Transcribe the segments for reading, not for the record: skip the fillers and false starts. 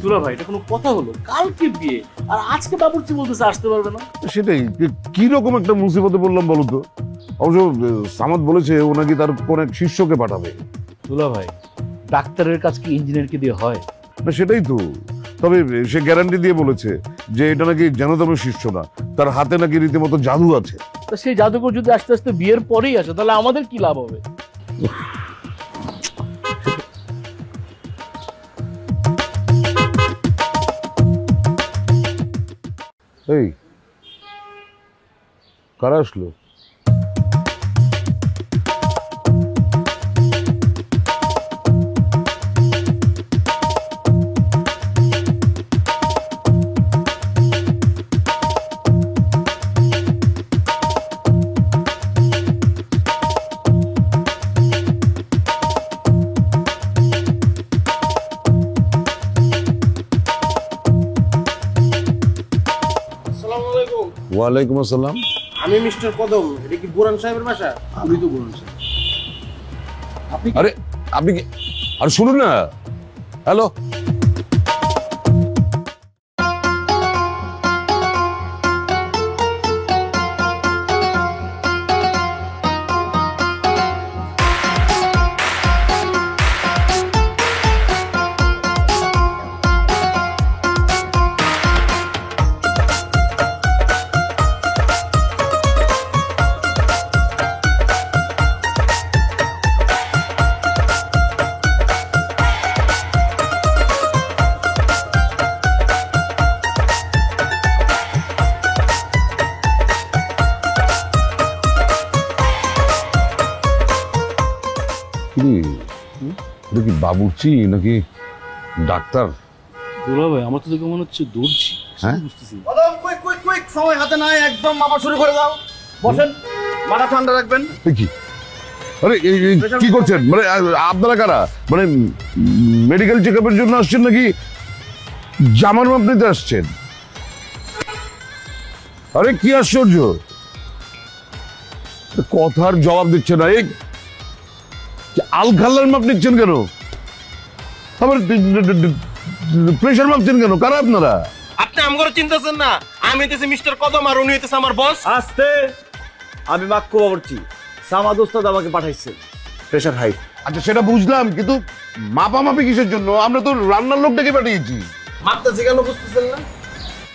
দুলা ভাই এটা কোনো কথা হলো? কালকে বিয়ে আর আজকে বাবুর্চি বলতেছে আসতে পারবে না। সেটাই, কি রকম একটা মুসিবতে বললাম বলো তো। অবশ্য সামাদ বলেছে ও নাকি তার কোন এক শিষ্যকে পাঠাবে। দুলা ভাই ডাক্তারের কাজ কি ইঞ্জিনিয়ারকে দিয়ে হয়? না সেটাই তো, তবে সে গ্যারান্টি দিয়ে বলেছে যে এটা নাকি যেন তেন শিষ্য না, তার হাতে নাকি রীতিমতো জাদু আছে। তা সেই জাদুকর যদি আস্তে আস্তে বিয়ের পরেই আসে তাহলে আমাদের কি লাভ হবে? এই কারা আসলো? ওয়ালাইকুম আসসালাম। আমি মিস্টার কদম। এটা কি বুরান সাহেবের বাসা? আমি তো বুরান সাহেব। আরে আপনি কি? আরে শুনুন না, হ্যালো। কি বাবুর্চি নাকি ডাক্তার? দুলা ভাই আমার তো দেখে মনে হচ্ছে দৌড়ছি। হ্যাঁ বুঝতেছি। কদম কুইক কুইক কুইক, সময় হাতে নাই, একদম মাপা শুরু করে দাও। বসেন, মাথা ঠান্ডা রাখবেন। কি? আরে কি করছেন? মানে আপনারা কারা? মানে মেডিকেল চেকআপের জন্য আসছেন নাকি জামার মাপ নিতে আসছেন? আরে কি আশ্চর্য, কথার জবাব দিচ্ছে না। এই আলখাল্লার মাপ নিচ্ছেন কেন? আবার প্রেশার মাপছেন কেন? কারা আপনারা? আপনি আমগরে চিন্তাছেন না? আমি হইতেছি মিস্টার কদম আর উনি হইতেছে আমার বস। আস্তে, আমি মাক্কু বাবুর্চি, সামাদ ওস্তাদ আমাকে পাঠাইছে। Pressure high. আচ্ছা সেটা বুঝলাম, কিন্তু মাপামাপি কিসের জন্য? আমরা তো রান্নার লোক ডেকে পাঠিয়েছি। মাপতেছি কেন বুঝতেছেন না?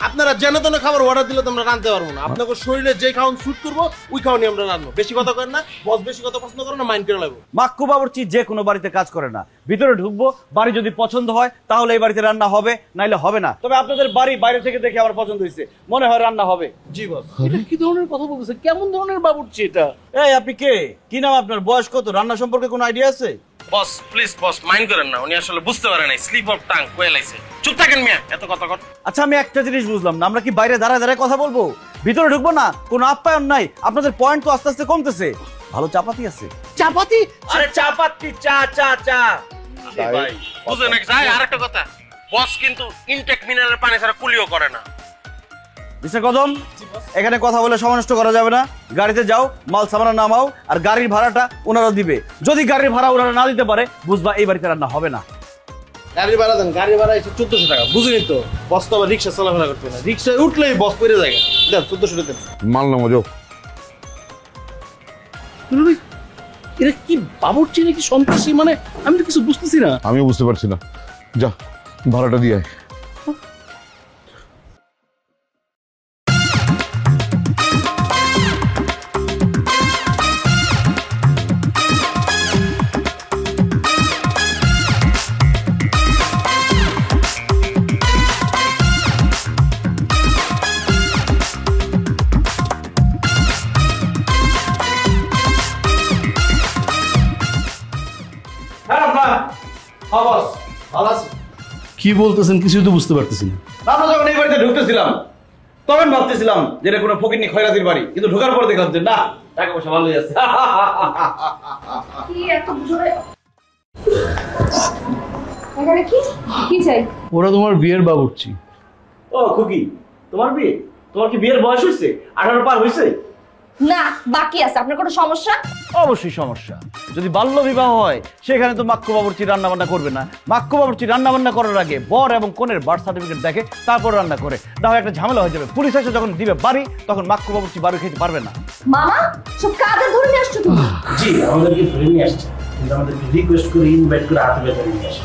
আপনারা যেন তেন খাবার অর্ডার দিলে তো আমরা রাঁধতে পারবো না। আপনাকে শরীরে যে খাওয়ান স্যুট করবো ওই খাওয়ানি আমরা রাঁধবো। বেশি কথা করেন না, বস বেশি কথা পছন্দ করে না, মাইন্ড করে লাগবো। মাক্কু বাবুর্চি যে কোনো বাড়িতে কাজ করে না, ভিতরে ঢুকবো, বাড়ি যদি পছন্দ হয় তাহলে এই বাড়িতে রান্না হবে, নাইলে হবে না। তবে আপনাদের বাড়ি বাইরে থেকে দেখে আমার পছন্দ হয়েছে, মনে হয় রান্না হবে। জি বস। এটা কি ধরনের কথা বলতেছে? কেমন ধরনের বাবুর্চি এটা? এই আপনি কে? কি নাম আপনার? বয়স কত? রান্না সম্পর্কে কোনো আইডিয়া আছে? বস প্লিজ বস, মাইন্ড করেন না, উনি আসলে বুঝতে পারে নাই, স্লিপ অফ টাং কয়ে লাইছে। চুপ থাকেন মিয়া, এত কথা কর। আচ্ছা আমি একটা জিনিস বুঝলাম না, আমরা কি বাইরে দাঁড়ায় দাঁড়ায় কথা বলবো? ভিতরে ঢুকবো না, কোনো আপ্যায়ন নাই, আপনাদের পয়েন্ট তো আস্তে আস্তে কমতেছে। ভালো চাপাতি আছে? চাপাতি? আরে চাপাতি, চা চা চা। ভাই বুঝেন না? যাই আরেকটা কথা, বস কিন্তু ইনটেক মিনারেল পানি ছাড়া কুলিও করে না। মিস্টার কদম, এখানে কথা বলে সময় নষ্ট করা যাবে না। গাড়িতে যাও, মাল সামানা নামাও, আর গাড়ির ভাড়াটা ওনারা দিবে। যদি গাড়ির ভাড়া ওনারা না দিতে পারে, বুঝবা এই বাড়িতে রান্না হবে না। গাড়ি ভাড়া দেন, গাড়ি ভাড়া এসে 1400 টাকা। বুঝিনি তো, বস তো আবার রিক্সা চলাফেরা করতে না, রিক্সায় উঠলেই বস পেরে যায়। দেন 1400 টাকা দেন। মাল নামো যাও। এটা কি বাবুর্চি নাকি সন্ত্রাসী? মানে আমি তো কিছু বুঝতেছি না। আমিও বুঝতে পারছি না। যা ভাড়াটা দিয়ে আয়। কি বলতেছেন কিছুই তো বুঝতে পারতেছি না। আমরা যখন এই বাড়িতে ঢুকতেছিলাম তখন ভাবতেছিলাম যে এটা কোনো ফকিরনি খয়রাতির বাড়ি, কিন্তু ঢোকার পরে দেখলাম যে না, টাকা পয়সা ভালোই আছে। কি এত জোরে? এখানে কি কি চাই? ওরা তোমার বিয়ের বাবুর্চি। ও খুকি, তোমার বিয়ে? তোমার কি বিয়ের বয়স হয়েছে? 18 পার হয়েছে? না, বাকি আছে। আপনার কোনো সমস্যা? অবশ্যই সমস্যা। যদি বাল্য বিবাহ হয় সেখানে তো মাক্কু বাবুর্চি রান্না বান্না করবে না। মাক্কু বাবুর্চি রান্না বান্না করার আগে বর এবং কনের বার্থ সার্টিফিকেট দেখে তারপর রান্না করে, না হয় একটা ঝামেলা হয়ে যাবে। পুলিশ এসে যখন দিবে বাড়ি, তখন মাক্কু বাবুর্চি বাড়ি খেতে পারবে না। মামা, সব কাজে ধরে নিয়ে আসছো তুমি? জি, আমাদেরকে ধরে নিয়ে আসছে, কিন্তু আমাদেরকে রিকোয়েস্ট করে ইনভাইট করে হাতে বেঁধে নিয়ে আসছে।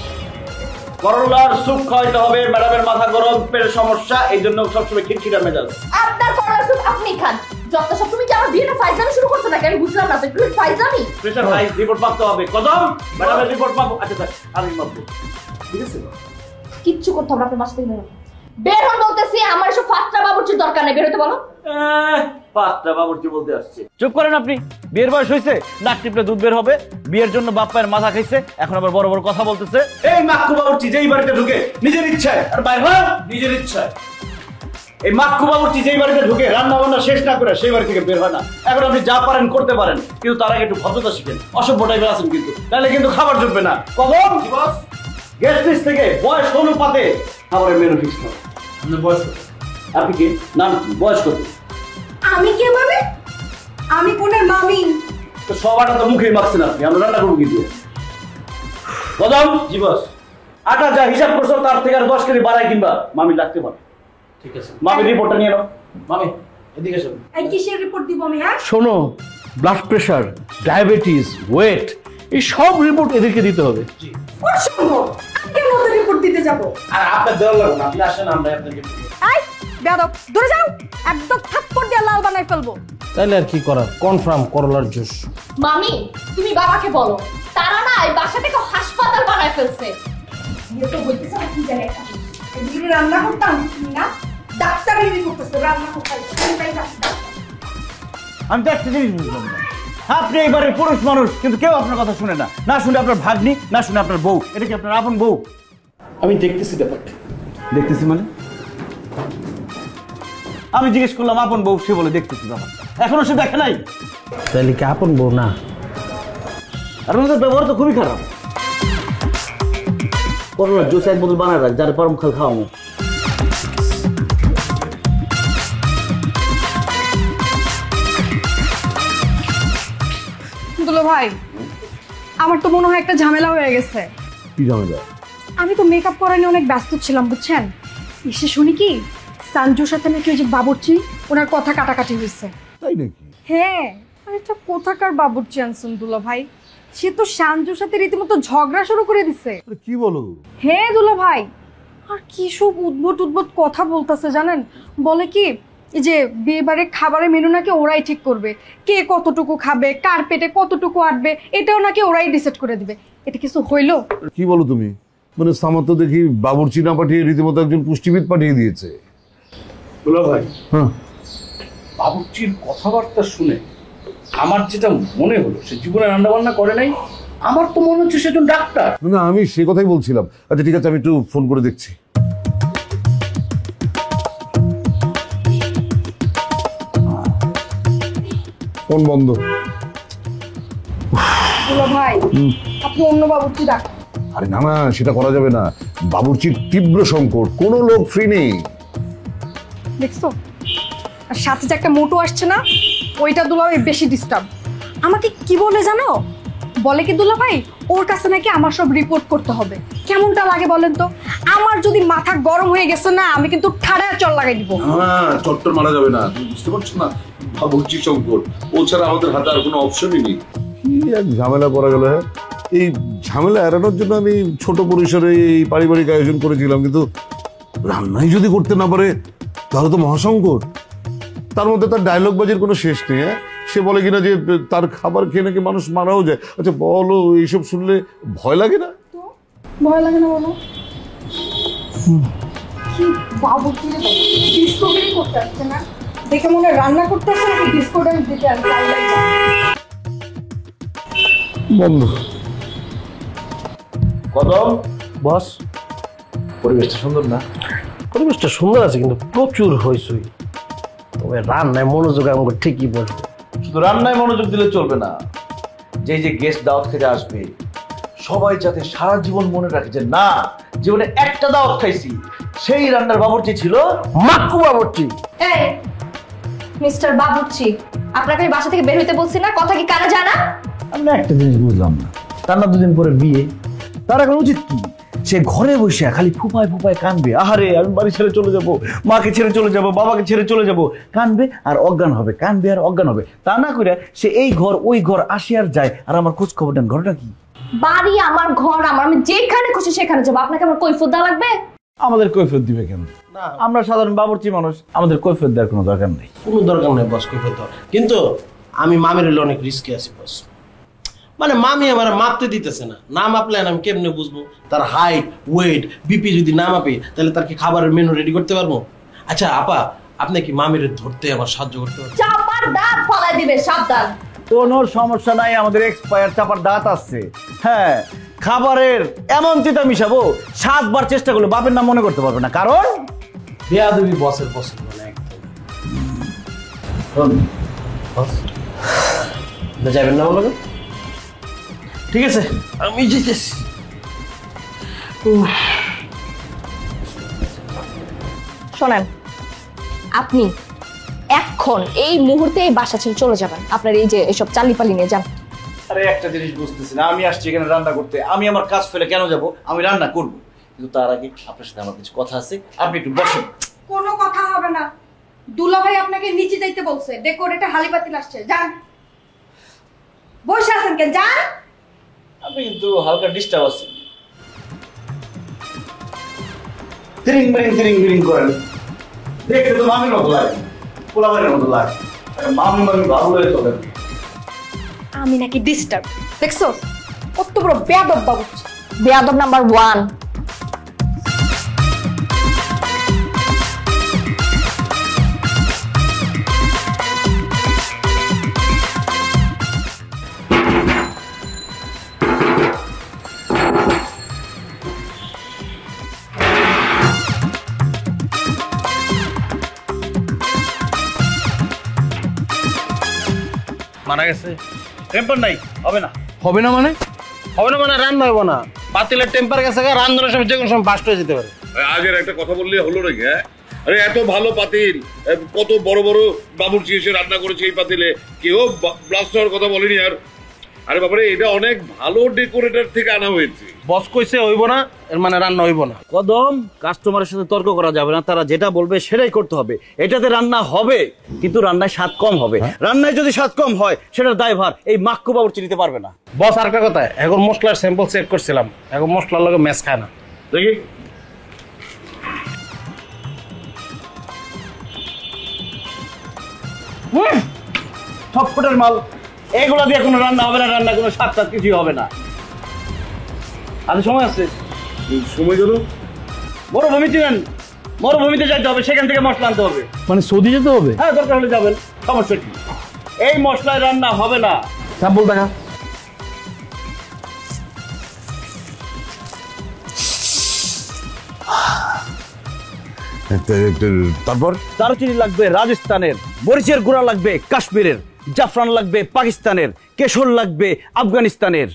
করলার স্যুপ খাওয়াইতে হবে, ম্যাডামের মাথা গরম, পেটের সমস্যা, এই জন্য সবসময় খিটখিটা মেজাজ। আপনার করলা স্যুপ আপনি খান। যত সব তুমি কি আমার বিয়েটা ফাইজলামি শুরু করছো নাকি? আমি বুঝলাম না তো, একটু ফাইজলামি। প্রেশার হাই, রিপোর্ট পাকতে হবে। কদম, ম্যাডামের রিপোর্ট পাবো। আচ্ছা স্যার, আমি মাপবো, ঠিক আছে? কিচ্ছু করতে হবে না, আপনার বাসা থেকে বের হন। বের হন বলতেছি, আমার এসব ফাত্রা বাবুর্চির দরকার নেই, বের হতে বলো। পাঁচটা বাবুর্চি বলতে আসছে। চুপ করেন আপনি। বিয়ের বয়স হয়েছে, নাক টিপলে দুধ বের হবে। বিয়ের জন্য বাপ মায়ের মাথা খাইছে, এখন আবার বড় বড় কথা বলতেছে। এই মাক্কু বাবুর্চি যেই বাড়িতে ঢুকে নিজের ইচ্ছায়, আর বাইরে হয় নিজের ইচ্ছায়। এই মাক্কু বাবুর্চি যেই বাড়িতে ঢুকে রান্না বান্না শেষ না করে সেই বাড়ি থেকে বের হয় না। এখন আপনি যা পারেন করতে পারেন, কিন্তু তার আগে একটু ভদ্রতা শিখেন। অসভ্য টাইপের আছেন কিন্তু, তাহলে কিন্তু খাবার জুটবে না। কখন গেস্ট লিস্ট থেকে বয়স অনুপাতে খাবারের মেনু ফিক্স হবে। বয়স কত? আপনি কি নাম কি, বয়স কত? আমি কে মানে? আমি কোনের মামি। তো সবাটা তো মুখেই মাখছেন আপনি, আমরা রান্না করবো কিন্তু। গদম, জি বস। আটা যা হিসাব করছো তার থেকে আর 10 কেজি বাড়ায় কিংবা মামি লাগতে পারে। ঠিক আছে মামি রিপোর্টটা নিয়ে নাও। মামি, এদিকে এসো। এই কিসের রিপোর্ট দিব আমি? হ্যাঁ, শোনো, ব্লাড প্রেশার, ডায়াবেটিস, ওয়েট, এই সব রিপোর্ট এদেরকে দিতে হবে। অসম্ভব। আমি কেন ওদের রিপোর্ট দিতে যাব? আর আপনার দেওয়ার লাগবে না, আপনি আসেন, আমরা আপনাকে এই বেয়াদব, দূরে যাও। একদম থাপ্পড় দিয়ে লাল বানাই ফেলবো। তাইলে আর কি করার, কনফার্ম করলার জুস। মামি, তুমি বাবাকে বলো, তারা না এই বাসাটাকে হাসপাতাল বানায় ফেলছে। বিয়ে তো হইতেছে না, কি জানি একটা। এদিকে রান্না করতাম তুমি না, ডাক্তারেরই করতেছে রান্না করতে। আমি তো একটা জিনিস বুঝলাম না, আপনি এইবারে পুরুষ মানুষ, কিন্তু কেউ আপনার কথা শুনে না। না শুনে আপনার ভাগ্নি, না শুনে আপনার বউ। এটা কি আপনার আপন বউ? আমি দেখতেছি ব্যাপারটা। দেখতেছি মানে? আমি জিজ্ঞেস করলাম আপন বউ, সে বলে দেখতেছি ব্যাপারটা। এখনো সে দেখে নাই। তাইলে কি আপন বউ না? আর ওনাদের ব্যবহার তো খুবই খারাপ। করোনা জুস এক বোতল বানায় রাখ, যারা পরম খাল খাওয়াবো। দুলো ভাই, আমার তো মনে হয় একটা ঝামেলা হয়ে গেছে। কি ঝামেলা? আমি তো মেকআপ করা নিয়ে অনেক ব্যস্ত ছিলাম, বুঝছেন। এসে শুনি কি সানজুর সাথে নাকি ওই যে বাবুর্চি, ওনার কথা কাটাকাটি হয়েছে। তাই নাকি? হ্যাঁ, আর এটা কোথাকার বাবুর্চি আনছেন দুলো ভাই? সে তো সানজুর সাথে রীতিমতো ঝগড়া শুরু করে দিছে। আরে কি বলো? হ্যাঁ দুলো ভাই, আর কি সব উদ্ভট উদ্ভট কথা বলতেছে জানেন। বলে কি এই যে বিয়েবারে খাবারের মেনু নাকি ওরাই ঠিক করবে, কে কতটুকু খাবে, কার পেটে কতটুকু আটবে, এটাও নাকি ওরাই ডিসাইড করে দিবে। এটা কিছু হইলো? কি বলো তুমি? মানে সামার তো দেখি বাবুর্চি না পাঠিয়ে রীতিমতো একজন পুষ্টিবিদ পাঠিয়ে দিয়েছে। দুলা ভাই, হ্যাঁ, বাবুর্চির কথাবার্তা শুনে আমার যেটা মনে হলো, সে জীবনে রান্না বান্না করে নাই। আমার তো মনে হচ্ছে সেজন ডাক্তার। না আমি সে কথাই বলছিলাম। আচ্ছা ঠিক আছে, আমি একটু ফোন করে দেখছি। ফোন বন্ধ। দুলো ভাই, আপনি অন্য বাবুর্চি ডাকুন। আরে না না, সেটা করা যাবে না। বাবুর্চির তীব্র সংকট, কোনো লোক ফ্রি নেই। দেখছো, আর সাথে যে একটা মোটো আসছে না, ওইটা দুলাভাই বেশি ডিস্টার্ব। আমাকে কি বলে জানো? বলে কি দুলা ভাই, ওর কাছে নাকি আমার সব রিপোর্ট করতে হবে। কেমনটা লাগে বলেন তো? আমার যদি মাথা গরম হয়ে গেছে না, আমি কিন্তু ঠাড়া চল লাগাই দিব। না, চট্টর মারা যাবে না, তুমি বুঝতে পারছো না? বাবুর্চি সংকট, ও ছাড়া আমাদের হাতে আর কোনো অপশনই নেই। কি এক ঝামেলা করা গেল। হ্যাঁ, এই ঝামেলা এড়ানোর জন্য আমি ছোট পরিসরে এই পারিবারিক আয়োজন করেছিলাম, কিন্তু রান্নাই যদি করতে না পারে তাহলে তো মহাসংকট। তার মধ্যে তার ডায়লগ বাজির কোনো শেষ নেই। হ্যাঁ, সে বলে কিনা যে তার খাবার খেয়ে নাকি মানুষ মারাও যায়। আচ্ছা বলো, এইসব শুনলে ভয় লাগে না? ভয় লাগে না বলো? কি বাবুর্চি ডিসকোভারি করতে আসছে না, দেখে মনে হয় রান্না করতে আসছে নাকি ডিসকো ডান্স দিতে আসছে। বন্ধ। কদম, বস, পরিবেশটা সুন্দর না? পরিবেশটা সুন্দর আছে, কিন্তু প্রচুর হইচই। তবে রান্নায় মনোযোগ আমাকে ঠিকই বসবে। শুধু রান্নায় মনোযোগ দিলে চলবে না। যে গেস্ট দাওয়াত খেতে আসবে, সবাই যাতে সারা জীবন মনে রাখে যে না, জীবনে একটা দাওয়াত খাইছি, সেই রান্নার বাবুর্চি ছিল মাক্কু বাবুর্চি। এই, মিস্টার বাবুর্চি, আপনাকে আমি বাসা থেকে বের হইতে বলছি না? কথা কি কানে যায় না? আমি না একটা জিনিস বুঝলাম না, তার না দুদিন পরে বিয়ে, তার এখন উচিত কি? সে ঘরে বসে খালি ফুপায় ফুপায় কানবে, আহারে আমি বাড়ি ছেড়ে চলে যাব, মাকে ছেড়ে চলে যাব, বাবাকে ছেড়ে চলে যাব, কানবে আর অজ্ঞান হবে, কানবে আর অজ্ঞান হবে। তা না করে সে এই ঘর ওই ঘর আসে আর যায়, আর আমার খোঁজ খবর দেন। ঘরটা কি? বাড়ি আমার, ঘর আমার, আমি যেখানে খুশি সেখানে যাবো। আপনাকে আমার কৈফিয়ত দেওয়া লাগবে? আমাদের কৈফিয়ত দিবে কেন? না, আমরা সাধারণ বাবুর্চি মানুষ, আমাদের কৈফিয়ত দেওয়ার কোনো দরকার নেই। কোনো দরকার নেই বস কৈফিয়ত দেওয়ার। কিন্তু আমি মামির হলে অনেক রিস্কে আছি বস। মানে মামি আমার মাপতে দিতেছে না, না মাপলে আমি কেমনে বুঝবো তার হাইট, ওয়েট, বিপি যদি না মাপি তাহলে তার কি খাবারের মেনু রেডি করতে পারবো? আচ্ছা আপা, আপনি কি মামির ধরতে আবার সাহায্য করতে পারবেন? চাপার দাঁত ফালাই দিবে, সাবধান। কোনো সমস্যা নাই, আমাদের এক্সপায়ার চাপার দাঁত আছে। হ্যাঁ, খাবারের এমন চিতা মিশাবো 7 বার চেষ্টা করলে বাপের নাম মনে করতে পারবে না, কারণ বেয়াদবি বসের পছন্দ না একদম। বস যাবেন না বলো? ঠিক আছে আমি যেতেছি। শোনেন, আপনি এখন এই মুহূর্তে এই বাসা ছেড়ে চলে যাবেন। আপনার এই যে এসব চালিপালি নিয়ে যান। আরে একটা জিনিস বুঝতেছি না, আমি আসছি এখানে রান্না করতে, আমি আমার কাজ ফেলে কেন যাব? আমি রান্না করব, কিন্তু তার আগে আপনার সাথে আমার কিছু কথা আছে, আপনি একটু বসেন। কোনো কথা হবে না, দুলাভাই আপনাকে নিচে যাইতে বলছে, ডেকোরেটে হালি পাতিল আসছে, যান। বসে আছেন কেন? যান। আপনি কিন্তু হালকা ডিস্টার্ব আছেন, তিরিং বিরিং করেন, দেখতে তো মামির মতো লাগে, পোলাবারের মতো লাগে। মামি ভালো হয়ে চলেন। আমি নাকি ডিস্টার্ব? দেখছো কত বড় বেয়াদব বাবুর্চি। বেয়াদব নাম্বার 1। মারা গেছে? টেম্পার নাই, হবে না। হবে না মানে? হবে না মানে রান্না হইব না। পাতিলের টেম্পার গেছে, রান্নার সময় যে কোনো সময় বাস্ট হয়ে যেতে পারে। আগের একটা কথা বললে হলো নাকি? হ্যাঁ, আরে এত ভালো পাতিল, কত বড় বড় বাবুর্চি এসে রান্না করেছে এই পাতিলে, কেউ ব্লাস্ট হওয়ার কথা বলেনি। আর আরে বাবারে, এটা অনেক ভালো ডেকোরেটর থেকে আনা হয়েছে। বস কইছে হইব না, এর মানে রান্না হইব না। কদম, কাস্টমারের সাথে তর্ক করা যাবে না, তারা যেটা বলবে সেটাই করতে হবে। এটাতে রান্না হবে, কিন্তু রান্নায় স্বাদ কম হবে। রান্নায় যদি স্বাদ কম হয় সেটার দায়ভার এই মাক্কু বাবুর্চি নিতে পারবে না। বস আর একটা কথা, এখন মশলার স্যাম্পল চেক করছিলাম, এখন মশলার লগে ম্যাচ খায় না। দেখি ছটফটের মাল, এগুলা দিয়ে কোনো রান্না হবে না, রান্না কোনো স্বাদ টাদ কিছুই হবে না। আর সময় আছে, সময় গেল। মরুভূমি চিনেন? মরুভূমিতে যাইতে হবে, সেখান থেকে মশলা আনতে হবে। মানে সৌদি যেতে হবে? হ্যাঁ, দরকার হলে যাবেন, সমস্যা কি? এই মশলায় রান্না হবে না। স্যাম্পল দেখা। তারপর দারুচিনি লাগবে রাজস্থানের, মরিচের গুঁড়া লাগবে কাশ্মীরের, জাফরান লাগবে পাকিস্তানের, কেশর লাগবে আফগানিস্তানের,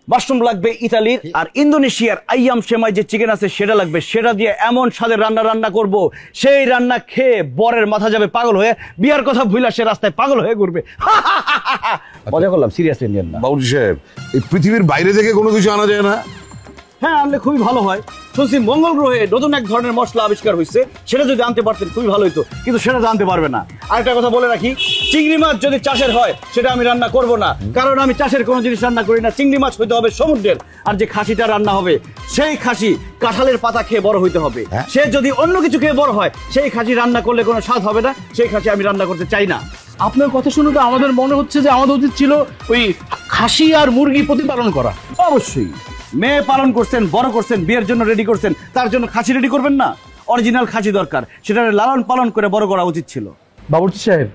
মাশরুম লাগবে ইতালির, আর ইন্দোনেশিয়ার আইয়াম সেমাই যে চিকেন আছে সেটা লাগবে। সেটা দিয়ে এমন স্বাদের রান্না করব, সেই রান্না খেয়ে বরের মাথা যাবে পাগল হয়ে, বিয়ার কথা ভুলা সে রাস্তায় পাগল হয়ে ঘুরবে। মজা করলাম, সিরিয়াসলি নিয়েন না। বাবুর্চি সাহেব, এই পৃথিবীর বাইরে থেকে কোনো কিছু আনা যায় না? হ্যাঁ, আনলে খুবই ভালো হয়। শুনছি মঙ্গল গ্রহে নতুন এক ধরনের মশলা আবিষ্কার হয়েছে, সেটা যদি আনতে পারতেন খুবই ভালো হতো, কিন্তু সেটা জানতে পারবে না। আরেকটা কথা বলে রাখি, চিংড়ি মাছ যদি চাষের হয় সেটা আমি রান্না করব না, কারণ আমি চাষের কোনো জিনিস রান্না করি না। চিংড়ি মাছ হইতে হবে সমুদ্রের, আর যে খাসিটা রান্না হবে সেই খাসি কাঁঠালের পাতা খেয়ে বড় হইতে হবে। সে যদি অন্য কিছু খেয়ে বড় হয়, সেই খাসি রান্না করলে কোনো স্বাদ হবে না, সেই খাসি আমি রান্না করতে চাই না। আপনার কথা শুনে তো আমাদের মনে হচ্ছে যে আমাদের উচিত ছিল ওই খাসি আর মুরগি প্রতিপালন করা। অবশ্যই, মেয়ে পালন করছেন, বড় করছেন, বিয়ের জন্য রেডি করছেন, তার জন্য খাসি রেডি করবেন না? অরিজিনাল খাসি দরকার, সেটা লালন পালন করে বড় করা উচিত ছিল। বাবুর্চি সাহেব,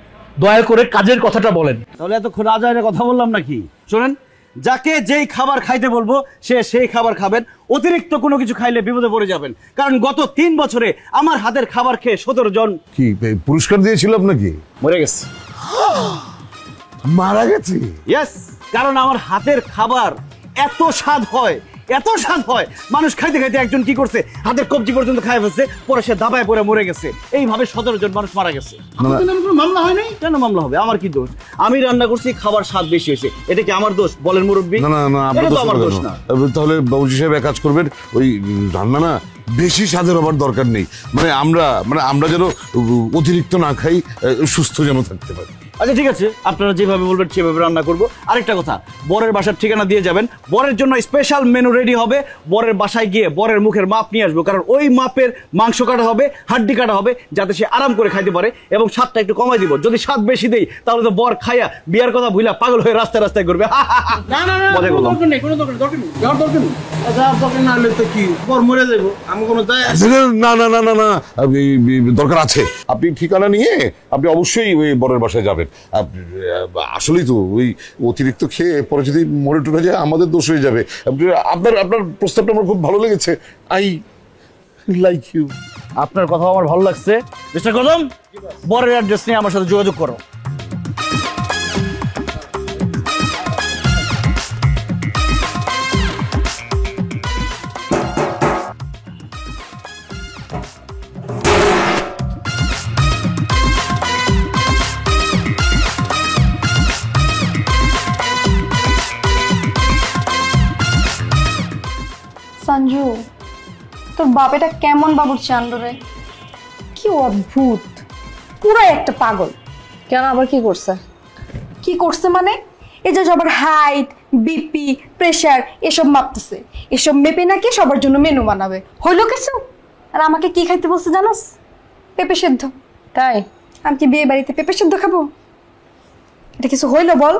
দয়া করে কাজের কথাটা বলেন। তাহলে এতক্ষণ আজাইরে কথা বললাম নাকি? শোনেন, যাকে যেই খাবার খাইতে বলবো সে সেই খাবার খাবেন, অতিরিক্ত কোনো কিছু খাইলে বিপদে পড়ে যাবেন। কারণ গত 3 বছরে আমার হাতের খাবার খেয়ে 17 জন কি পুরস্কার দিয়েছিলাম নাকি? মরে গেছে। মারা গেছে? ইয়েস, কারণ আমার হাতের খাবার এত স্বাদ হয়, এত স্বাদ হয়, মানুষ খাইতে খাইতে একজন কি করছে, হাতের কবজি পর্যন্ত খাই ফেলছে, পরে সে দাবায় পরে মরে গেছে। এইভাবে 17 জন মানুষ মারা গেছে। মামলা হয় নাই? কেন মামলা হবে? আমার কি দোষ? আমি রান্না করছি, খাবার স্বাদ বেশি হয়েছে, এটা কি আমার দোষ? বলেন মুরব্বী। না না না, এটা তো আমার দোষ না। তাহলে বাবুর্চি সাহেব এক কাজ করবেন, ওই রান্না না বেশি স্বাদের হবার দরকার নেই, আমরা যেন অতিরিক্ত না খাই, সুস্থ যেন থাকতে পারি। আচ্ছা ঠিক আছে, আপনারা যেভাবে বলবেন সেভাবে রান্না করব। আরেকটা কথা, বরের বাসার ঠিকানা দিয়ে যাবেন, বরের জন্য স্পেশাল মেনু রেডি হবে। বরের বাসায় গিয়ে বরের মুখের মাপ নিয়ে আসবো, কারণ ওই মাপের মাংস কাটা হবে, হাড্ডি কাটা হবে, যাতে সে আরাম করে খাইতে পারে, এবং স্বাদটা একটু কমাই দিব। যদি স্বাদ বেশি দেই তাহলে তো বর খাইয়া বিয়ার কথা ভুলা পাগল হয়ে রাস্তায় রাস্তায় ঘুরবে। না না না, মজা করলাম। দরকার নেই, কোনো দরকার নেই, যাওয়ার দরকার নেই। দরকার না হলে তো কি বর মরে যাবো, আমি কোনো দায় না না না না না, দরকার আছে। আপনি ঠিকানা নিয়ে আপনি অবশ্যই ওই বরের বাসায় যাবেন। আসলেই তো ওই অতিরিক্ত খেয়ে পরে যদি মরে টরে যায় আমাদের দোষ হয়ে যাবে। আপনার প্রস্তাবটা আমার খুব ভালো লেগেছে। I like you. আপনার কথা আমার ভালো লাগছে। মিস্টার কদম, বরের অ্যাড্রেস নিয়ে আমার সাথে যোগাযোগ করো। সঞ্জু, তোর বাপেটা কেমন বাবুর্চি আনলো রে? কি অদ্ভুত, পুরাই একটা পাগল। কেন আবার কি করছে? কি করছে মানে? এই যে সবার হাইট, বিপি, প্রেশার এসব মাপতেছে। এসব মেপে নাকি সবার জন্য মেনু বানাবে। হইলো কিছু? আর আমাকে কি খাইতে বলছে জানোস? পেঁপে সেদ্ধ। তাই? আমি কি বিয়ে বাড়িতে পেঁপে সেদ্ধ খাবো? এটা কিছু হইলো বল?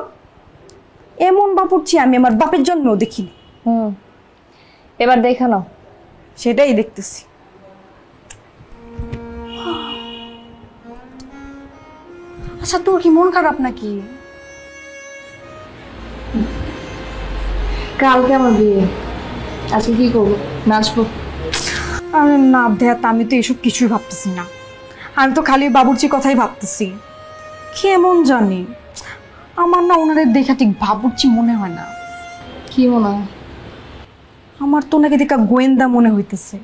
এমন বাবুর্চি আমি আমার বাপের জন্মেও দেখিনি। এবার দেখে নাও। সেটাই দেখতেছি। আচ্ছা, তোর কি মন খারাপ নাকি? কালকে আমার বিয়ে, আজকে কি করবো? নাচবো? আরে না দেখ, আমি তো এসব কিছুই ভাবতেছি না। আমি তো খালি বাবুর্চির কথাই ভাবতেছি। কেমন জানি আমার না ওনাদের দেখা ঠিক বাবুর্চি মনে হয় না। কি মনে হয়? আমার তো ওনাকে দেখা গোয়েন্দা মনে হইতেছে।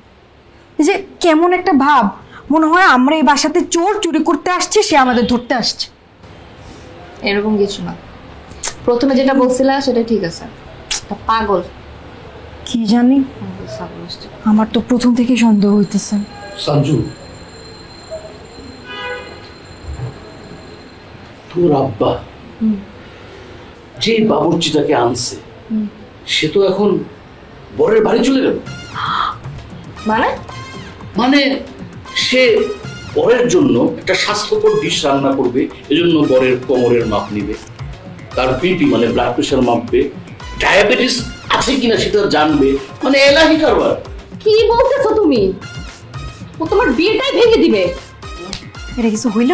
যে কেমন একটা ভাব, মনে হয় আমরা এই বাসাতে চোর চুরি করতে আসছি, সে আমাদের ধরতে আসছে। এরকম কিছু না, প্রথমে যেটা বলছিলা সেটা ঠিক আছে, পাগল। কি জানি, আমার তো প্রথম থেকে সন্দেহ হইতেছে। সঞ্জু, তোর আব্বা যে বাবুর্চিটাকে আনছে সে তো এখন বরের বাড়ি চলে গেল। মানে সে বরের জন্য একটা স্বাস্থ্যকর ডিশ রান্না করবে, এজন্য বরের কোমরের মাপ নিবে, তার বিপি মানে ব্লাড প্রেশার মাপবে, ডায়াবেটিস আছে কিনা সেটা জানবে, মানে এলাহি কারবার। কি বলতেছো তুমি? ও তোমার বিয়েটাই ভেঙে দিবে। এটা কিছু হইল?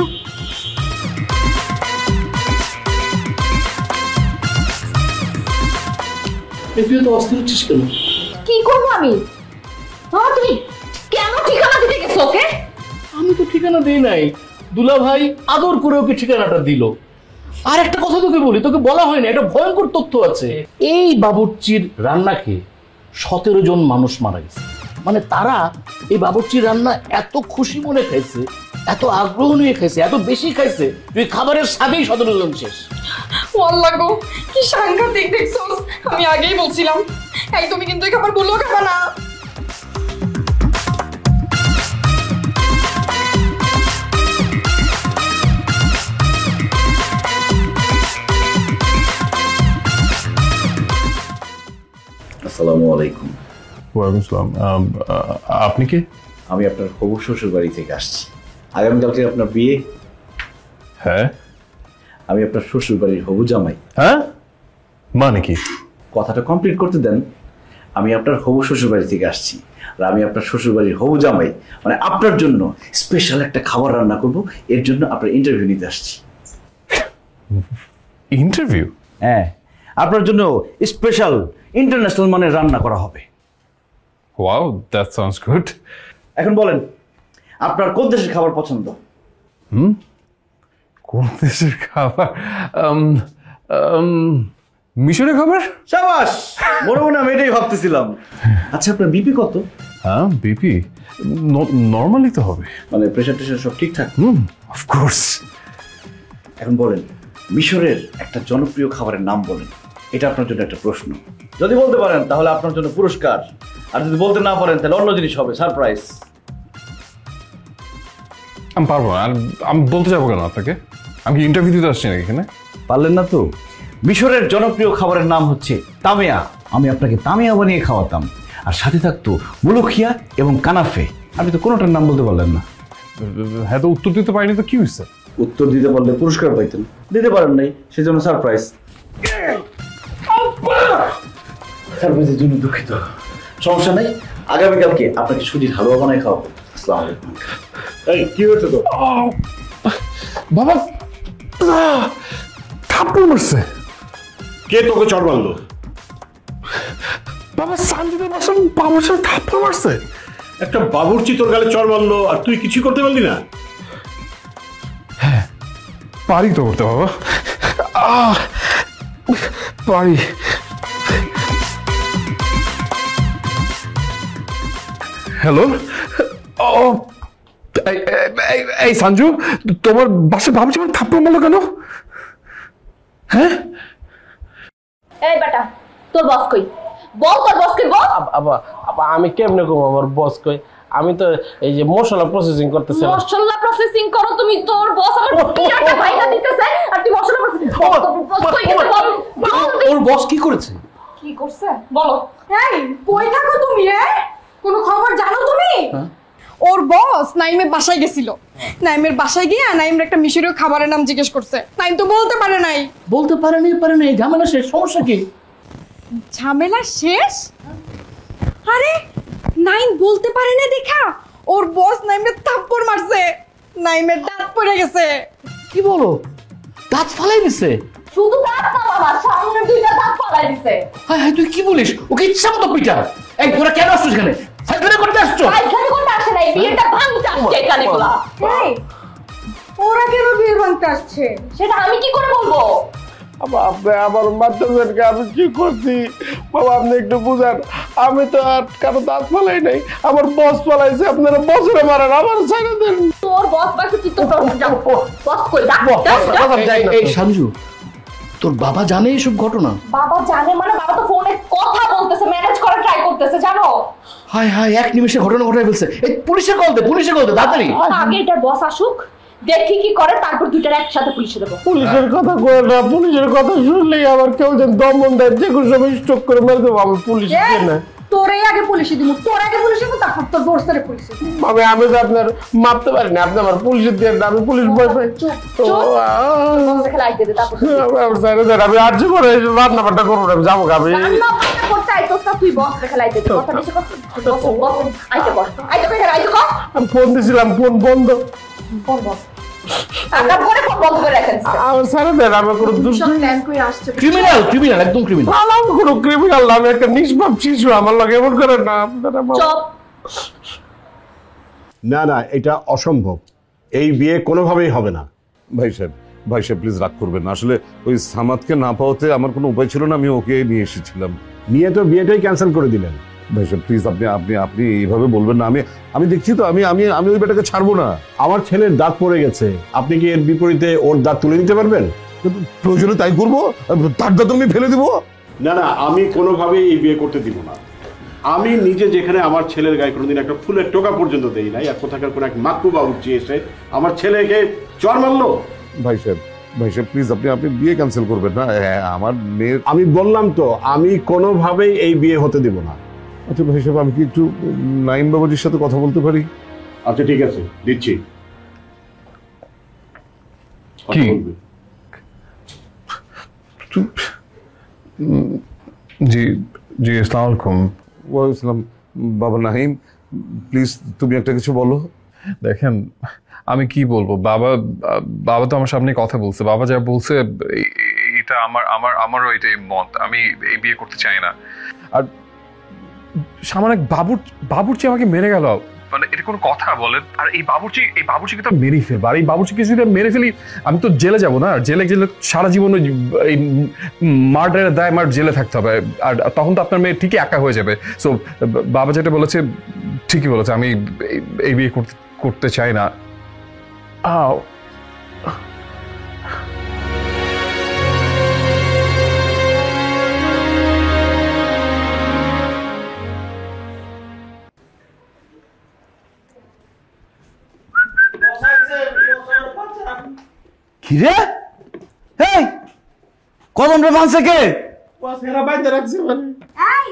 তুই তো অস্থির হচ্ছিস কেন? কি করবো আমি? তুমি কেন ঠিকানা দিতে গেছো ওকে? আমি তো ঠিকানা দিই নাই, দুলা ভাই আদর করে ওকে ঠিকানাটা দিল। আর একটা কথা তোকে বলি, তোকে বলা হয় না, এটা ভয়ঙ্কর তথ্য আছে। এই বাবুর্চির রান্না খেয়ে 17 জন মানুষ মারা গেছে। মানে তারা এই বাবুর্চির রান্না এত খুশি মনে খাইছে, এত আগ্রহ নিয়ে খাইছে, এত বেশি খাইছে, তুই খাবারের স্বাদেই 17 জন শেষ। ওয়াল্লাহ গো, কি সাংঘাতিক দেখছস। আমি আগেই বলছিলাম, এই তুমি কিন্তু এই খাবার বললো খাবা না। আসসালামু আলাইকুম। ওয়ালাইকুম আসসালাম। আপনি কে? আমি আপনার হবু শ্বশুর বাড়ি থেকে আসছি। আগামীকালকে আপনার বিয়ে। হ্যাঁ, আমি আপনার শ্বশুর বাড়ির হবু জামাই। হ্যাঁ মানে কি? কথাটা কমপ্লিট করতে দেন। আমি আপনার হবু শ্বশুর বাড়ি থেকে আসছি, আর আমি আপনার শ্বশুর বাড়ির হবু জামাই, মানে আপনার জন্য স্পেশাল একটা খাবার রান্না করব, এর জন্য আপনার ইন্টারভিউ নিতে আসছি। ইন্টারভিউ? হ্যাঁ, আপনার জন্য স্পেশাল ইন্টারন্যাশনাল মানের রান্না করা হবে। Wow, that sounds good. এখন বলেন, আপনার কোন দেশের খাবার পছন্দ? কোন দেশের খাবার? মিশরের খাবার? সাবাস, মনে মনে আমি এটাই ভাবতেছিলাম। আচ্ছা, আপনার বিপি কত? হ্যাঁ, বিপি নর্মালি তো হবে। মানে প্রেশার টেশার সব ঠিকঠাক? অফকোর্স। এখন বলেন, মিশরের একটা জনপ্রিয় খাবারের নাম বলেন। এটা আপনার জন্য একটা প্রশ্ন। যদি বলতে পারেন তাহলে আপনার জন্য পুরস্কার, আর যদি বলতে না পারেন তাহলে অন্য জিনিস হবে, সারপ্রাইজ। আমি পারবো না। আর আমি বলতে যাবো কেন আপনাকে? আমি কি ইন্টারভিউ দিতে আসছি নাকি এখানে? পারলেন না তো? মিশরের জনপ্রিয় খাবারের নাম হচ্ছে তামিয়া। আমি আপনাকে তামিয়া বানিয়ে খাওয়াতাম, আর সাথে থাকতো মুলুখিয়া এবং কানাফে। আপনি তো কোনোটার নাম বলতে পারলেন না। হ্যাঁ, তো উত্তর দিতে পারিনি তো কি হয়েছে? উত্তর দিতে পারলে পুরস্কার পাইতেন, দিতে পারেন নাই, সেজন্য সারপ্রাইজ। সারপ্রাইজের জন্য দুঃখিত, সমস্যা নাই। আগামীকালকে আপনাকে সুজির হালুয়া বানায় খাওয়াবো। আসসালামু আলাইকুম। এই কি হয়েছে তো? বাবা থাপ্পড় মারছে। কে তোকে চড় মারলো? বাবা সানজিদের বাসার বাবার সাথে থাপ্পড় মারছে। একটা বাবুর্চি তোর গালে চড় মারলো আর তুই কিছু করতে পারলি না? পারি তো করতে বাবা, পারি। হ্যালো, এই সঞ্জু, তোমার বাসে ভাবছি আমার থাপ্পড় মারলো কেন? হ্যাঁ, এই বেটা, তোর বস কই? বল তোর বস কই বল। আমি কেমনে কম আমার বস কই? আমি তো এই যে মশলা প্রসেসিং করতেছি। মশলা প্রসেসিং করো তুমি, তোর বস আমার পিয়াটা ভাইটা দিতেছে আর তুই মশলা প্রসেসিং করো। ওর বস কি করেছে? কি করছে বলো। এই কই থাকো তুমি? কোনো খবর জানো তুমি? ওর বস নাইমের বাসায় গেছিল। নাইমের বাসায় গিয়ে নাইমের একটা মিশরীয় খাবারের নাম জিজ্ঞেস করছে। নাইম তো বলতে পারে নাই। বলতে পারে নাই, ঝামেলা শেষ। সমস্যা কি? ঝামেলা শেষ? আরে নাইম বলতে পারে না দেখা ওর বস নাইমের থাপ্পড় মারছে। নাইমের দাঁত পড়ে গেছে। কি বলো? দাঁত ফালাই দিছে? শুধু দাঁত না বাবা, সামনে দুইটা দাঁত ফালাই দিছে। হ্যাঁ হ্যাঁ, তুই কি বলিস? ওকে ইচ্ছা মতো পিটা। এই তোরা কেন আসছিস এখানে? ফাইজলামি করতে আসছো? ফাইজলামি করতে আসে নাই, বিয়েটা ভাঙতে আসছে এখানে গুলা। এই ওরা কেন বিয়ে ভাঙতে আসছে? সেটা আমি কি করে বলবো? আপনি আমার মাধ্যমকে আমি কি করছি বাবা, আপনি একটু বুঝান। আমি তো আর কারো দাঁত ফালাই নাই, আমার বস ফালাইছে। আপনারা বসরে মারেন, আমার ছেড়ে দেন। তোর বস বাকি তুই তো বস কই? এই সঞ্জু, তোর বাবা জানে এইসব ঘটনা? বাবা জানে মানে? বাবা তো ফোনে কথা বলতেছে, ম্যানেজ করার ট্রাই করতেছে, জানো? হায় হায়, এক নিমিষে ঘটনা ঘটাই ফেলছে। এই পুলিশে কল দে, তাড়াতাড়ি। আগে এটার বস আসুক, দেখি কি করে, তারপর দুইটার একসাথে পুলিশে দেবো। পুলিশের কথা কই না, পুলিশের কথা শুনলেই আমার কেউ যেন দমন দেয়, যে কোনো সময় স্ট্রোক করে মেরে দেবো। আমি পুলিশ না, তোরে আগে পুলিশে দিব, তোর আগে পুলিশে দিব, তারপর তোর বসরে পুলিশে। আমি তো আপনার মারতে পারি না, আপনি আমার পুলিশের দিয়ে দেন, আমি পুলিশ ভয় পাই। আমি আর্য করে রান্না বান্না করবো না, আমি যাবো আমি। আমি ফোন দিছিলাম, ফোন বন্ধ। আমার সারা দেন, আমার কোনো ক্রিমিনাল, একদম ক্রিমিনাল। আমি কোনো ক্রিমিনাল না, আমি একটা নিষ্পাপ শিশু। আমার লগে এমন করে না আপনারা। না না, এটা অসম্ভব। এই বিয়ে কোনোভাবেই হবে না। ভাই সাহেব প্লিজ রাগ করবেন না। আসলে ওই সামাদকে না পাওয়াতে আমার কোনো উপায় ছিল না, আমি ওকে নিয়ে এসেছিলাম। নিয়ে তো বিয়েটাই ক্যান্সেল করে দিলেন। ভাই সাহেব প্লিজ, আপনি এইভাবে বলবেন না। আমি দেখছি তো, আমি ওই বেটাকে ছাড়বো না। আমার ছেলের দাঁত পড়ে গেছে, আপনি কি এর বিপরীতে ওর দাঁত তুলে নিতে পারবেন? প্রয়োজনে তাই করবো, তার দাঁত আমি ফেলে দিব? না না, আমি কোনোভাবেই এই বিয়ে করতে দিব না। আমি নিজে যেখানে আমার ছেলের গায়ে কোনোদিন একটা ফুলের টোকা পর্যন্ত দেই নাই, আর কোথাকার কোনো এক মাক্কু বাবুর্চি এসে আমার ছেলেকে চড় মারলো। ভাই সাহেব প্লিজ, আপনি বিয়ে ক্যান্সেল করবেন না। আমার মেয়ের, আমি বললাম তো, আমি কোনোভাবেই এই বিয়ে হতে দিব না। আচ্ছা ভাই সাহেব, আমি কি একটু নাইম বাবাজির সাথে কথা বলতে পারি? আচ্ছা ঠিক আছে, দিচ্ছি। কি? জি জি, আসসালামু আলাইকুম। ওয়ালাইকুম বাবা নাহিম, প্লিজ তুমি একটা কিছু বলো। দেখেন, আমি কি বলবো? বাবা তো আমার সামনে কথা বলছে। বাবা যা বলছে এটা আমারও এটাই মত। আমি এই বিয়ে করতে চাই না। আর সামান্য বাবুর্চি আমাকে মেরে গেল, মানে এটা কোনো কথা বলে, আর এই বাবুর্চিকে তো মেরেই ফেলবো, আর এই বাবুর্চিকে যদি মেরে ফেলি আমি তো জেলে যাবো না, জেলে সারা জীবন ওই মার্ডারের দায় আমার জেলে থাকতে হবে, আর তখন তো আপনার মেয়ে ঠিকই একা হয়ে যাবে। সো বাবা যেটা বলেছে ঠিকই বলেছে, আমি এই বিয়ে করতে চাই না। কিরে এই কদমটা বাঁধছে কে? এই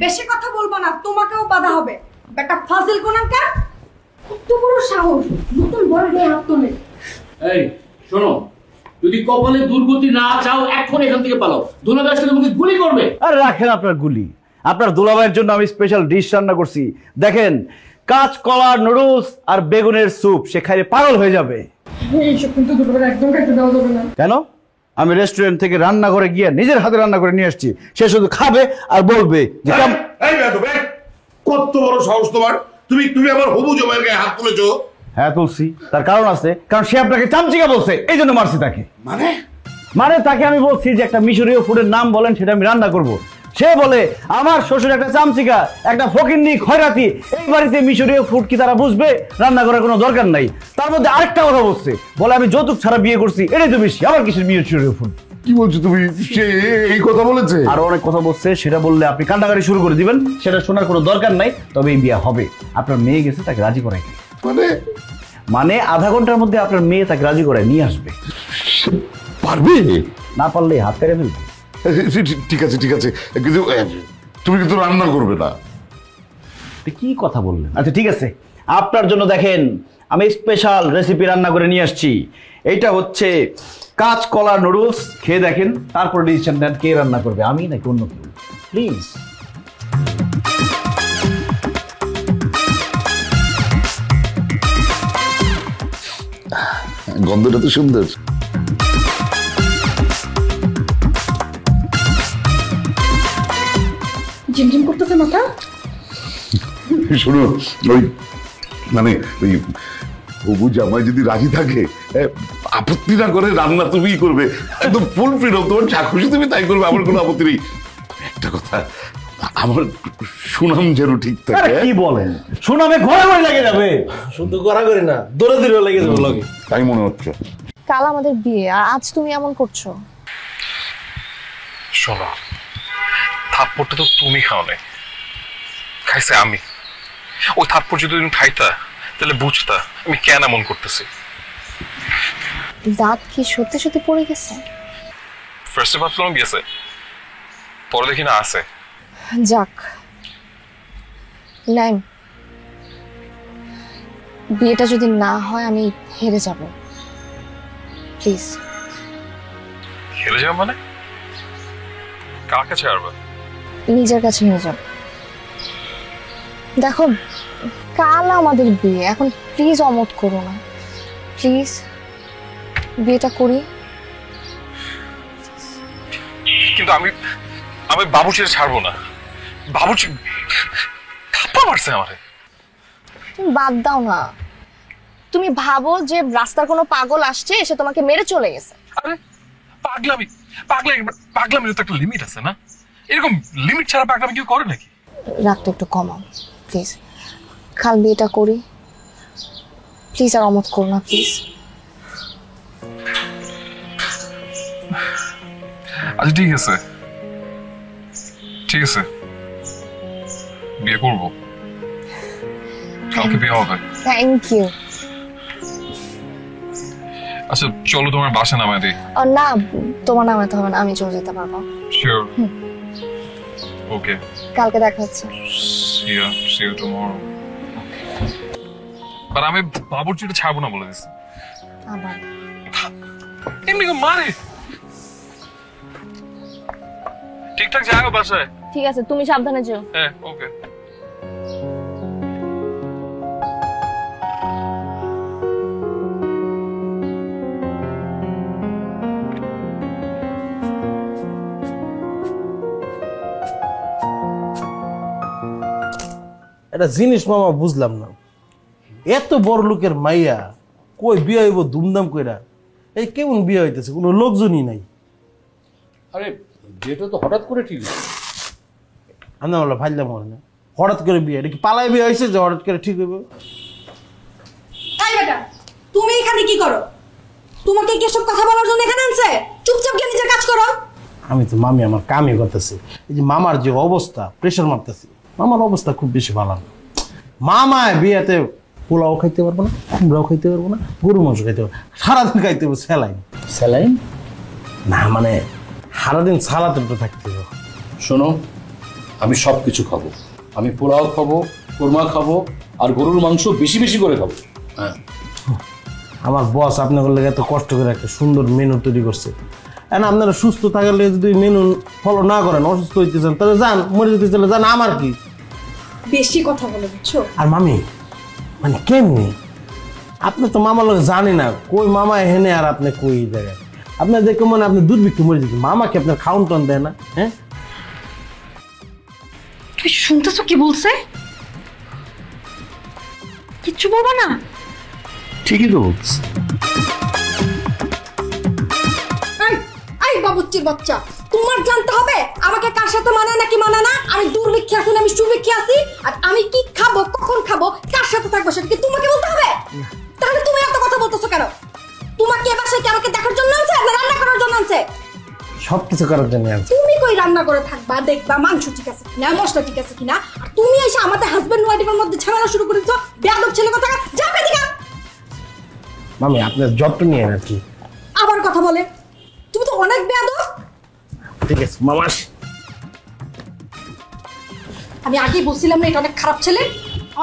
বেশি কথা বলবো না, তোমাকেও বাধা হবে। বেটা ফাজিল কোনানকার, কত বড় সাহস, নতুন বড় গায়ে হাত তোলে। এই শোনো, যদি কপালে দুর্গতি না চাও এখন এখান থেকে পালাও, দুলাভাই আসলে তোমাকে গুলি করবে। আরে রাখেন আপনার গুলি, আপনার দুলাভাইয়ের জন্য আমি স্পেশাল ডিশ রান্না করছি। দেখেন, কাঁচকলার নুডলস আর বেগুনের স্যুপ, সে খাইলে পাগল হয়ে যাবে। এইসব কিন্তু দুপুরে একদম খাইতে দেওয়া যাবে না। কেন? আমি রেস্টুরেন্ট থেকে রান্না করে গিয়ে নিজের হাতে রান্না করে নিয়ে আসছি, সে শুধু খাবে আর বলবে যে কত বড় সাহস তোমার, তুমি আমার হবু জামাইয়ের গায়ে হাত তুলেছো? হ্যাঁ তুলছি, তার কারণ আছে, কারণ সে আপনাকে চামচিকা বলছে, এই জন্য মারছি তাকে। মানে তাকে আমি বলছি যে একটা মিশরীয় ফুডের নাম বলেন, সেটা আমি রান্না করব। সে বলে আমার শ্বশুর একটা চামচিকা, একটা ফকিন্নি, খয়রাতি, এই বাড়িতে মিশরীয় ফুড কি তারা বুঝবে? রান্না করার কোনো দরকার নাই। তার মধ্যে আরেকটা কথা বলছে, বলে আমি যৌতুক ছাড়া বিয়ে করছি, এটাই তো বেশি, আবার কিসের মিশরীয় ফুড? কি বলছো তুমি? সে এই কথা বলেছে? আরো অনেক কথা বলছে, সেটা বললে আপনি কান্ডাকাটি শুরু করে দিবেন, সেটা শোনার কোনো দরকার নাই। তবে এই বিয়ে হবে, আপনার মেয়ে গেছে তাকে রাজি করাই। মানে আধা ঘন্টার মধ্যে আপনার মেয়ে তাকে রাজি করে নিয়ে আসবে। পারবে? না পারলে হাত কেটে ফেলবে। ঠিক আছে ঠিক আছে, কিন্তু তুমি কিন্তু রান্না করবে না। কি কথা বললেন? আচ্ছা ঠিক আছে, আপনার জন্য দেখেন আমি স্পেশাল রেসিপি রান্না করে নিয়ে আসছি। এইটা হচ্ছে কাঁচকলা নুডলস, খেয়ে দেখেন, তারপর ডিসিশন নেন কে রান্না করবে, আমি নাকি অন্য কেউ। প্লিজ। গন্ধটা তো সুন্দর। ঝিমঝিম করতেছে মাথা। শুনো, ওই মানে ওই হবু জামাই যদি রাজি থাকে, আপত্তি না করে রান্না তুমিই করবে, একদম ফুল ফ্রিডম, তোমার যা খুশি তুমি তাই করবে, আমার কোনো আপত্তি নেই। একটা কথা, আমার সুনাম যেন ঠিক থাকে। কি বলেন? সুনামে ঘরে ঘরে লেগে যাবে। শুধু করা করি না, দৌড়ে দৌড়ে লেগে যাবে লগে। তাই মনে হচ্ছে। কাল আমাদের বিয়ে, আর আজ তুমি এমন করছো। শোনো, থাপ্পড়টা তো তুমি খাও নাই, খাইছে আমি। ওই থাপ্পড় যদি তুমি খাইতা তাহলে বুঝতা আমি কেন এমন করতেছি। দাঁত কি সত্যি সত্যি পড়ে গেছে? ফার্স্টে ভাবছিলাম গেছে, পরে দেখি না আছে। যাক, নাইম, বিয়েটা যদি না হয় আমি হেরে যাব। প্লিজ। হেরে যাও মানে? কার কাছে হারবা? নিজের কাছে নিয়ে যাব। দেখো, কাল আমাদের বিয়ে, এখন প্লিজ অমত করো না। প্লিজ বিয়েটা করি। কিন্তু আমি বাবুর্চিকে ছাড়বো না। বাবুর্চি থাপ্পড় মারছে আমারে। তুমি বাদ দাও না। তুমি ভাবো যে রাস্তার কোনো পাগল আসছে, এসে তোমাকে মেরে চলে গেছে। আরে পাগলামির তো একটা লিমিট আছে না? এরকম লিমিট ছাড়া পাগলামি কেউ করে নাকি? রাগটা একটু কমাও প্লিজ। কাল বিয়েটা করি প্লিজ, আর অমত করো না প্লিজ। আচ্ছা ঠিক আছে, ঠিক আছে, বিয়ে করবো, কালকে বিয়ে হবে। Thank you. আচ্ছা চলো তোমার বাসা নামায় দিই। না, তোমার নামাতে হবে না, আমি চলে যেতে পারবো। শিওর? ওকে, কালকে দেখা হচ্ছে। see you tomorrow. আর আমি বাবুর্চিটা ছাড়বো না বলে দিচ্ছি। আবার এমনি মারে। ঠিকঠাক যাও বাসায়। ঠিক আছে, তুমি সাবধানে যেও। হ্যাঁ ওকে। একটা জিনিস মামা বুঝলাম না, এত বড় লোকের মাইয়া কই বিয়ে হইব ধুমধাম কইরা, এই কেমন বিয়ে হইতেছে, কোনো লোকজনই নাই। আরে বিয়েটা তো হঠাৎ করে ঠিক হয়েছে। আমি বললাম ফাইলাম মনে না, হঠাৎ করে বিয়ে, এটা কি পালায় বিয়ে হয়েছে যে হঠাৎ করে ঠিক হইব? এই বেটা, তুমি এখানে কি করো? তোমাকে কি সব কথা বলার জন্য এখানে আনছে? চুপচাপ গিয়ে নিজের কাজ করো। আমি তো মামি আমার কামই করতেছি। এই যে মামার যে অবস্থা, প্রেশার মারতেছি, মামার অবস্থা খুব বেশি ভালো না। মামায় বিয়েতে পোলাও খাইতে পারবো না, কুমড়াও খাইতে পারবো না, গরু মাংস খাইতে পারবো, সারাদিন খাইতে পারবো স্যালাইন। স্যালাইন? না মানে সারাদিন সালাতে থাকতে হবে। শোনো, আমি সব কিছু খাবো। আমি পোলাও খাবো, কোরমা খাবো, আর গরুর মাংস বেশি বেশি করে খাবো। হ্যাঁ, আমার বস আপনাদের লেগে এত কষ্ট করে একটা সুন্দর মেনু তৈরি করছে। এখন আপনারা সুস্থ থাকলে যদি মেনু ফলো না করেন, অসুস্থ হইতেছেন, তাহলে যান, মরে যেতে চলে যান, আমার কি। বেশি কথা বলে বুঝছো? আর মামি মানে কেমনি, আপনি তো মামার লোক জানি না, কই মামা এখানে আর আপনি কই জায়গায়, আপনার দেখে মনে আপনি দুর্ভিক্ষ মরে যেতেন, মামাকে আপনার খাউন টাউন দেয় না? হ্যাঁ, তুই শুনতেছো কি বলছে? কিচ্ছু বলবা না? ঠিকই তো বলছি। এই বাবুচ্চির বাচ্চা, তোমার জানতে হবে আমাকে কার সাথে মানে নাকি মানে না। আমি দুর্ভিক্ষে আছি না আমি সুভিক্ষে আছি, আর আমি কি খাবো, কখন খাবো, কার সাথে থাকবো সেটা কি তোমাকে বলতে হবে? তাহলে তুমি এত কথা বলতেছো কেন? তোমাকে এ বাসায় কি আমাকে দেখার জন্য আনছে না রান্না করার জন্য আনছে? সবকিছু করার জন্য আনছে। তুমি কই রান্না করে থাকবা, দেখবা মাংস ঠিক আছে কিনা, মশলা ঠিক আছে কিনা, আর তুমি এসে আমাদের হাজবেন্ড ওয়াইফের মধ্যে ঝামেলা শুরু করেছো। বেয়াদব ছেলে কথা, যাও এদিকে। মামি আপনার যত্ন নিয়ে আর কি। আবার কথা বলে, তুমি তো অনেক বেয়াদব। ঠিক আছে মামা, আমি আগেই বলছিলাম না এটা অনেক খারাপ ছেলে।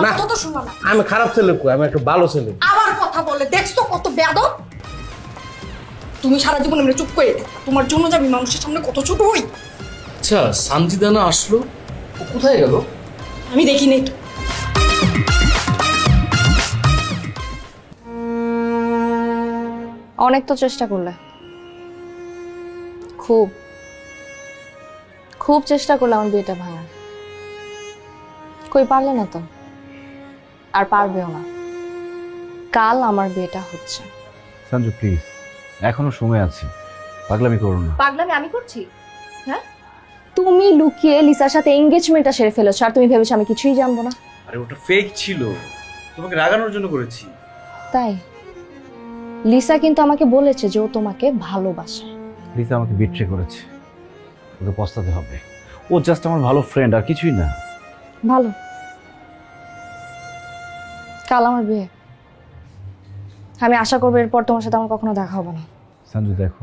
না। অত তো শুনো না। আমি খারাপ ছেলে কই, আমি একটা ভালো ছেলে। আবার কথা বলে, দেখছো কত বেয়াদব। তুমি সারা জীবন আমরা চুপ করে থাকবা, তোমার জন্য যে আমি মানুষের সামনে কত ছোট হই। আচ্ছা, সানজিদানা আসলো, ও কোথায় গেল? আমি দেখি নাই তো। অনেক তো চেষ্টা করলে, খুব খুব চেষ্টা করলে আমার বিয়েটা ভাঙার, কই পারলে না তো, আর পারবেও না। কাল আমার বিয়েটা হচ্ছে। সঞ্জু প্লিজ, এখনো সময় আছে, পাগলামি করো না। পাগলামি আমি করছি? হ্যাঁ, তুমি লুকিয়ে লিসার সাথে এঙ্গেজমেন্টটা সেরে ফেলেছো, আর তুমি ভেবেছো আমি কিছুই জানবো না? আরে ওটা ফেক ছিল, তোমাকে রাগানোর জন্য করেছি। তাই লিসা কিন্তু আমাকে বলেছে যে ও তোমাকে ভালোবাসে। লিসা আমাকে বিট্রে করেছে, ওকে পস্তাতে হবে। ও জাস্ট আমার ভালো ফ্রেন্ড, আর কিছুই না। ভালো, কাল আমার বিয়ে, আমি আশা করবো এরপর তোমার সাথে আমার কখনো দেখা হবে না। সঞ্জু দেখো,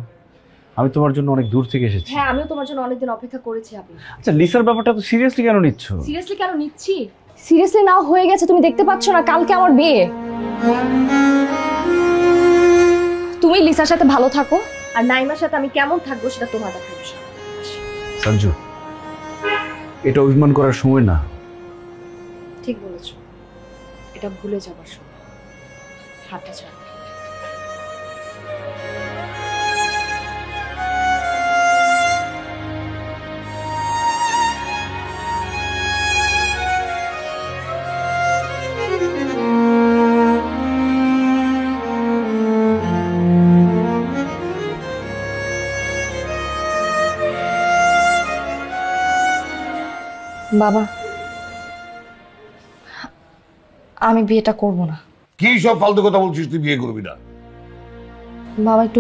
আমি তোমার জন্য অনেক দূর থেকে এসেছি। হ্যাঁ, আমিও তোমার জন্য অনেকদিন অপেক্ষা করেছি। আপনি আচ্ছা, লিসার ব্যাপারটা তো সিরিয়াসলি কেন নিচ্ছ? সিরিয়াসলি কেন নিচ্ছি? সিরিয়াসলি নাও হয়ে গেছে, তুমি দেখতে পাচ্ছ না কালকে আমার বিয়ে। তুমি লিসার সাথে ভালো থাকো, আর নাইমার সাথে আমি কেমন থাকবো সেটা তোমার দেখার বিষয়। সঞ্জু, এটা অভিমান করার সময় না। ঠিক বলেছো, এটা ভুলে যাবার সময়। হাতটা ছাড়ো। বাবা, আমি বিয়েটা করব না। কি সব ফালতু কথা বলছিস? তুই বিয়ে করবি না? বাবা একটু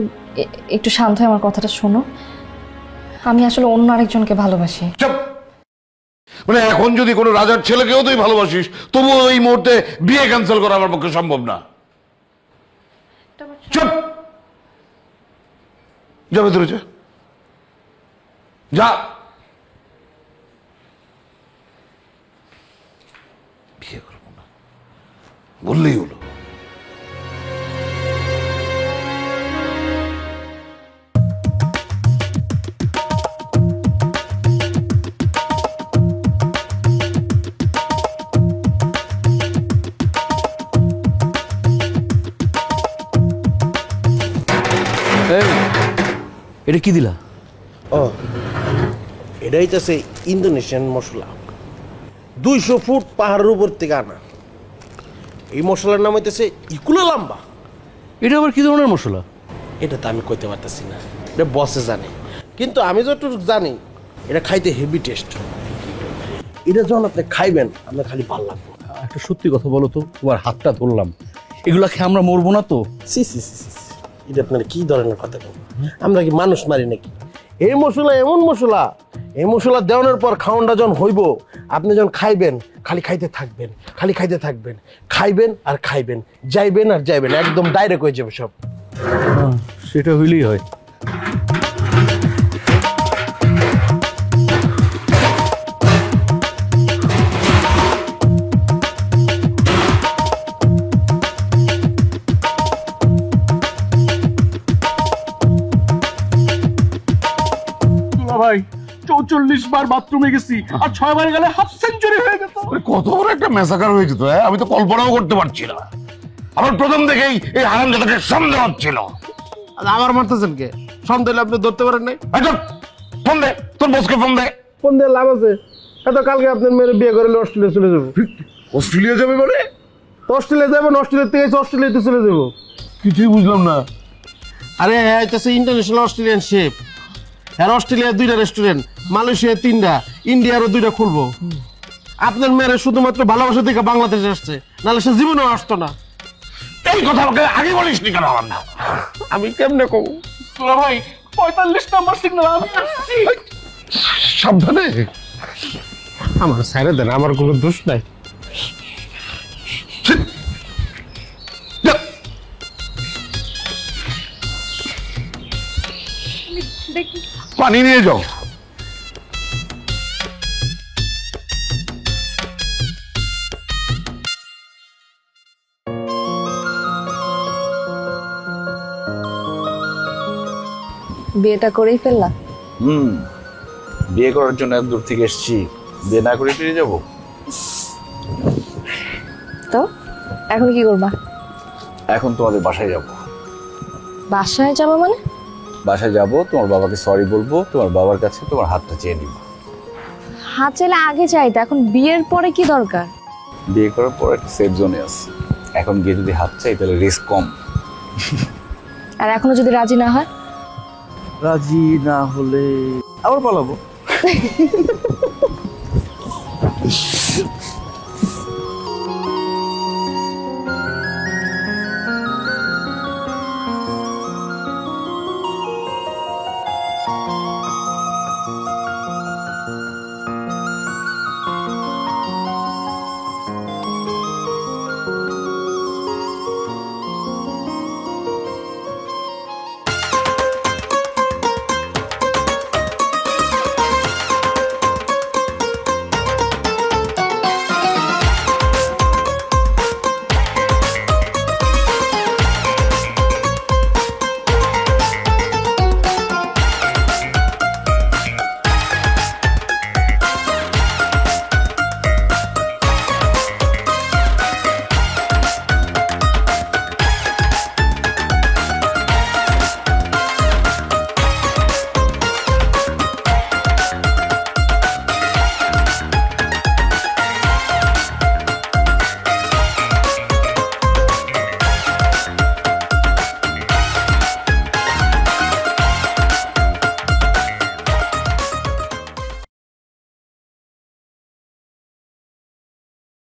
একটু শান্ত হয়ে আমার কথাটা শোনো। আমি আসলে অন্য আরেকজনকে ভালোবাসি। চুপ! মানে এখন যদি কোনো রাজার ছেলেকেও তুই ভালোবাসিস, তবুও এই মুহূর্তে বিয়ে ক্যান্সেল করা আমার পক্ষে সম্ভব না। চুপ! যা ভেতরে যা, যা। বিয়ে করবো না বললেই হলো। এটা কি দিলা? ও, এটাই তো সেই ইন্দোনেশিয়ান মশলা, 200 ফুট পাহাড়ের উপর থেকে আনা। এই মশলার নাম হইতেছে ইকুলো লাম্বা। এটা আবার কি ধরনের মশলা? এটা তো আমি কইতে পারতেছি না, এটা বসে জানে। কিন্তু আমি যতটুকু জানি এটা খাইতে হেভি টেস্ট। এটা যখন আপনি খাইবেন আপনার খালি ভালো লাগবে। একটা সত্যি কথা বলো তো, তোমার হাতটা ধরলাম, এগুলা খেয়ে আমরা মরবো না তো? সি সি সি সি, এটা আপনার কি ধরনের কথা বলেন? আমরা কি মানুষ মারি নাকি? এই মশলা এমন মশলা, এই মশলা দেওয়ানোর পর খাওয়ানটা যখন হইব, আপনি যখন খাইবেন খালি খাইতে থাকবেন, খালি খাইতে থাকবেন, খাইবেন আর খাইবেন, যাইবেন আর যাইবেন, একদম ডাইরেক্ট হয়ে যাবে সব। সেটা হইলেই হয়। ভাই 44 বার বাথরুমে গেছি আর 6 বার গেলে হাফ সেঞ্চুরি হয়ে যেত। কত বড় একটা মেসাকার হয়ে যেত, আমি তো কল্পনাও করতে পারছি না। আমার প্রথম থেকেই এই হারামজাদাকে সন্দেহ হচ্ছিল। আমার মারতেছেন কে? সন্দেহ আপনি ধরতে পারেন নাই? ফোন দে, তোর বসকে ফোন দে। ফোন দিয়ে লাভ আছে? এত কালকে আপনার মেয়ের বিয়ে করে অস্ট্রেলিয়া চলে যাবো। অস্ট্রেলিয়া যাবে মানে? অস্ট্রেলিয়া যাবেন, অস্ট্রেলিয়া থেকে অস্ট্রেলিয়াতে চলে যাবো। কিছুই বুঝলাম না। আরে হ্যাঁ, এটা ইন্টারন্যাশনাল অস্ট্রেলিয়ান শেফ। আর অস্ট্রেলিয়ার 2টা রেস্টুরেন্ট, মালয়েশিয়ার 3টা, ইন্ডিয়ারও 2টা খুলবো। আপনার মেয়ের শুধুমাত্র ভালোবাসা থেকে বাংলাদেশে আসছে, নাহলে সে জীবনেও আসতো না। এই কথা আমাকে আগে বলিস নি কেন? আমার না, আমি কেমনে কব? তোরা ভাই 45 নম্বর সিগন্যাল, আমি আসছি। সাবধানে। আমার ছাইরে দেন, আমার কোনো দোষ নাই। পানি নিয়ে যাও। বিয়েটা করেই ফেললা? বিয়ে করার জন্য এত দূর থেকে এসেছি, বিয়ে না করে ফিরে যাবো? তো এখন কি করবা? এখন তোমাদের বাসায় যাব। বাসায় যাবা মানে? বাসায় যাব, তোমার বাবাকে সরি বলবো, তোমার বাবার কাছে তোমার হাতটা চেয়ে নিব। হাত চাইলে আগে চাইতে, এখন বিয়ের পরে কি দরকার? বিয়ে করার পর একটা সেফ জোনে আছে, এখন গিয়ে যদি হাত চাই তাহলে রিস্ক কম। আর এখনো যদি রাজি না হয়? রাজি না হলে আবার পালাবো।